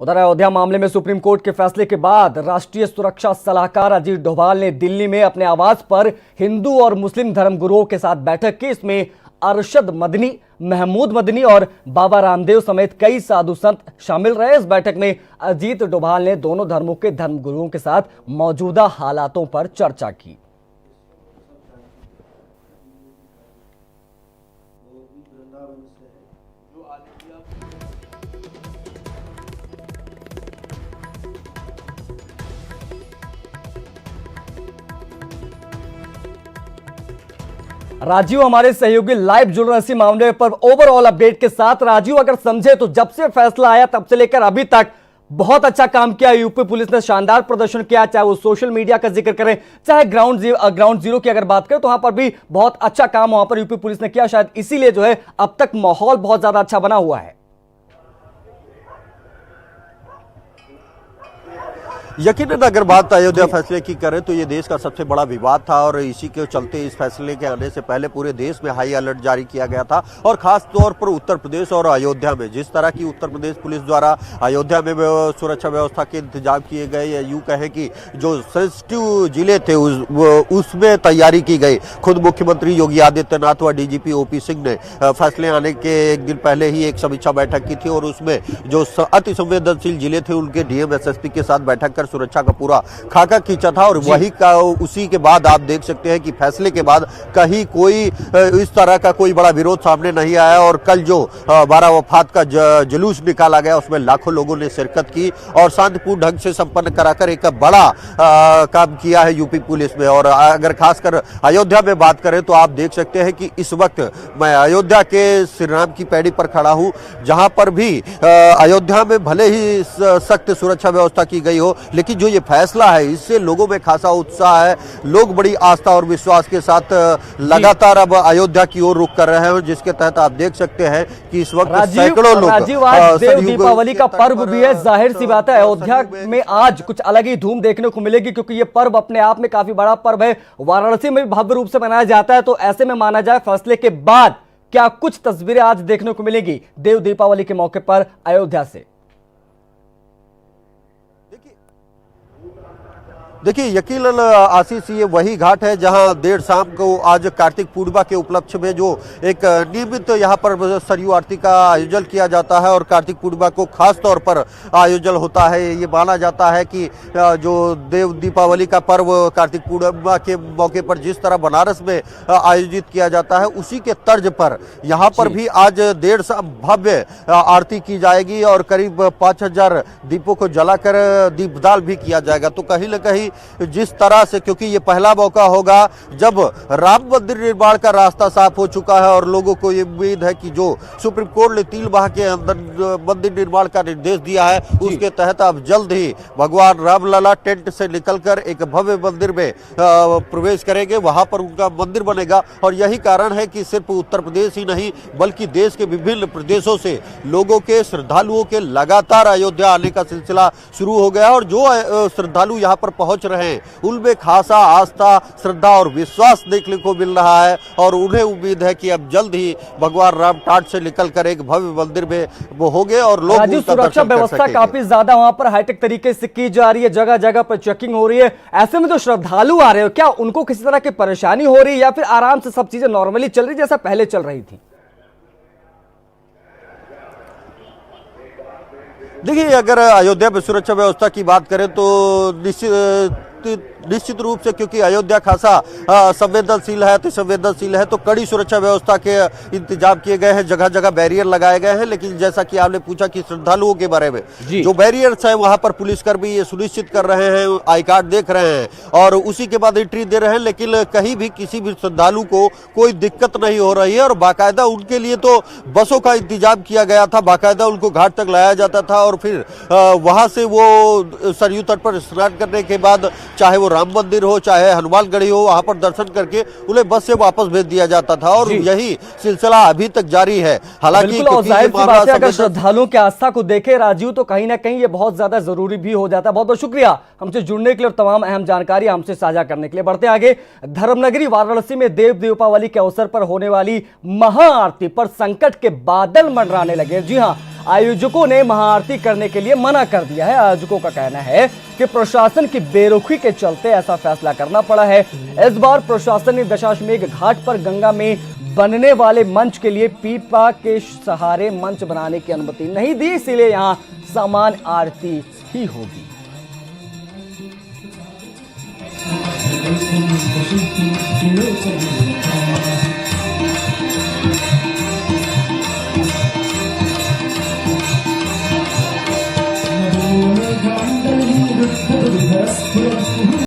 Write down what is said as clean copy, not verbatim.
उधर अयोध्या मामले में सुप्रीम कोर्ट के फैसले के बाद राष्ट्रीय सुरक्षा सलाहकार अजीत डोभाल ने दिल्ली में अपने आवास पर हिंदू और मुस्लिम धर्मगुरुओं के साथ बैठक की। इसमें अरशद मदनी, महमूद मदनी और बाबा रामदेव समेत कई साधु संत शामिल रहे। इस बैठक में अजीत डोभाल ने दोनों धर्मों के धर्मगुरुओं के साथ मौजूदा हालातों पर चर्चा की। राजीव हमारे सहयोगी लाइव जुड़ रहे इसी मामले पर ओवरऑल अपडेट के साथ। राजीव, अगर समझे तो जब से फैसला आया तब से लेकर अभी तक बहुत अच्छा काम किया यूपी पुलिस ने, शानदार प्रदर्शन किया, चाहे वो सोशल मीडिया का जिक्र करें, चाहे ग्राउंड जीरो की अगर बात करें तो वहां पर भी बहुत अच्छा काम वहां पर यूपी पुलिस ने किया। शायद इसीलिए जो है अब तक माहौल बहुत ज्यादा अच्छा बना हुआ है। यकीनन अगर बात अयोध्या फैसले की करें तो ये देश का सबसे बड़ा विवाद था और इसी के चलते इस फैसले के आने से पहले पूरे देश में हाई अलर्ट जारी किया गया था। और खास तौर पर उत्तर प्रदेश और अयोध्या में जिस तरह की उत्तर प्रदेश पुलिस द्वारा अयोध्या में सुरक्षा व्यवस्था के इंतजाम किए गए, या यूं कहें कि जो सेंसिटिव जिले थे उसमें तैयारी की गई। खुद मुख्यमंत्री योगी आदित्यनाथ व डीजीपी ओपी सिंह ने फैसले आने के एक दिन पहले ही एक समीक्षा बैठक की थी और उसमें जो अति संवेदनशील जिले थे उनके डीएम एसएसपी के साथ बैठक कर सुरक्षा का पूरा खाका खींचा था। और वही का उसी के बाद आप देख सकते हैं कि फैसले के बाद कहीं कोई इस तरह का कोई बड़ा विरोध सामने नहीं आया। और कल जो 12 वफात का जुलूस निकाला गया उसमें लाखों लोगों ने शिरकत की और शांतिपूर्ण ढंग से संपन्न कराकर एक बड़ा काम किया है यूपी पुलिस में। और अगर खासकर अयोध्या में बात करें तो आप देख सकते हैं कि इस वक्त मैं अयोध्या के श्री राम की पैड़ी पर खड़ा हूं, जहां पर भी अयोध्या में भले ही सख्त सुरक्षा व्यवस्था की गई हो, लेकिन जो ये फैसला है इससे लोगों में खासा उत्साह है। लोग बड़ी आस्था और विश्वास के साथ लगातार अब अयोध्या की ओर रुख कर रहे हैं, जिसके तहत आप देख सकते हैं कि इस वक्त सैकड़ों लोग। राजीव, आज देव दीपावली का पर्व भी है, जाहिर सी बात है अयोध्या में आज कुछ अलग ही धूम देखने को मिलेगी क्योंकि ये पर्व अपने आप में काफी बड़ा पर्व है। वाराणसी में भी भव्य रूप से मनाया जाता है, तो ऐसे में माना जाए फैसले के बाद क्या कुछ तस्वीरें आज देखने को मिलेगी देव दीपावली के मौके पर अयोध्या से? देखिए यकीनन आशीष, ये वही घाट है जहां देर शाम को आज कार्तिक पूर्णिमा के उपलक्ष्य में जो एक नियमित यहां पर सरयू आरती का आयोजन किया जाता है और कार्तिक पूर्णिमा को खास तौर पर आयोजन होता है। ये माना जाता है कि जो देव दीपावली का पर्व कार्तिक पूर्णिमा के मौके पर जिस तरह बनारस में आयोजित किया जाता है उसी के तर्ज पर यहाँ पर भी आज देर शाम भव्य आरती की जाएगी और करीब 5000 दीपों को जलाकर दीपदान भी किया जाएगा। तो कहीं न कहीं जिस तरह से, क्योंकि ये पहला मौका होगा जब राम मंदिर निर्माण का रास्ता साफ हो चुका है और लोगों को ये उम्मीद है कि जो सुप्रीम कोर्ट ने 3 माह के अंदर मंदिर निर्माण का निर्देश दिया है उसके तहत अब जल्द ही भगवान रामलला टेंट से निकलकर एक भव्य मंदिर में प्रवेश करेंगे, वहां पर उनका मंदिर बनेगा। और यही कारण है कि सिर्फ उत्तर प्रदेश ही नहीं बल्कि देश के विभिन्न प्रदेशों से लोगों के, श्रद्धालुओं के लगातार अयोध्या आने का सिलसिला शुरू हो गया और जो श्रद्धालु यहाँ पर पहुंच रहे हैं उनमें खासा आस्था, श्रद्धा और विश्वास देखने को मिल रहा है और उन्हें उम्मीद है कि अब जल्द ही भगवान राम टाट से निकलकर एक भव्य मंदिर में वो होंगे और लोग सुरक्षा व्यवस्था काफी ज्यादा वहां पर हाईटेक तरीके से की जा रही है, जगह जगह पर चेकिंग हो रही है। ऐसे में जो श्रद्धालु आ रहे हो, क्या उनको किसी तरह की परेशानी हो रही है या फिर आराम से सब चीजें नॉर्मली चल रही जैसा पहले चल रही थी? देखिए अगर अयोध्या में सुरक्षा व्यवस्था की बात करें तो निश्चित रूप से, क्योंकि अयोध्या खासा संवेदनशील है, अति संवेदनशील है, तो कड़ी सुरक्षा व्यवस्था के इंतजाम किए गए हैं, जगह जगह बैरियर लगाए गए हैं। लेकिन जैसा कि आपने पूछा कि श्रद्धालुओं के बारे में, जो बैरियर्स है वहां पर पुलिसकर्मी ये सुनिश्चित कर रहे हैं, आई कार्ड देख रहे हैं और उसी के बाद एंट्री दे रहे हैं, लेकिन कहीं भी किसी भी श्रद्धालु को कोई दिक्कत नहीं हो रही है। और बाकायदा उनके लिए तो बसों का इंतजाम किया गया था, बाकायदा उनको घाट तक लाया जाता था और फिर वहां से वो सरयू तट पर स्नान करने के बाद चाहे वो राम मंदिर हो, चाहे हनुमानगढ़ी हो, वहां पर दर्शन करके उन्हें बस से वापस भेज दिया जाता था और यही सिलसिला अभी तक जारी है। हालांकि बिल्कुल, और जाहिर सी बात है, अगर श्रद्धालुओं की आस्था को देखे राजीव, तो कहीं ना कहीं ये बहुत ज्यादा जरूरी भी हो जाता है। बहुत बहुत शुक्रिया हमसे जुड़ने के लिए और तमाम अहम जानकारी हमसे साझा करने के लिए। बढ़ते आगे, धर्मनगरी वाराणसी में देव दीपावली के अवसर पर होने वाली महाआरती पर संकट के बादल मंडराने लगे। जी हां, आयोजकों ने महाआरती करने के लिए मना कर दिया है। आयोजकों का कहना है कि प्रशासन की बेरुखी के चलते ऐसा फैसला करना पड़ा है। इस बार प्रशासन ने दशाश्वमेध घाट पर गंगा में बनने वाले मंच के लिए पीपा के सहारे मंच बनाने की अनुमति नहीं दी, इसीलिए यहां सामान्य आरती ही होगी।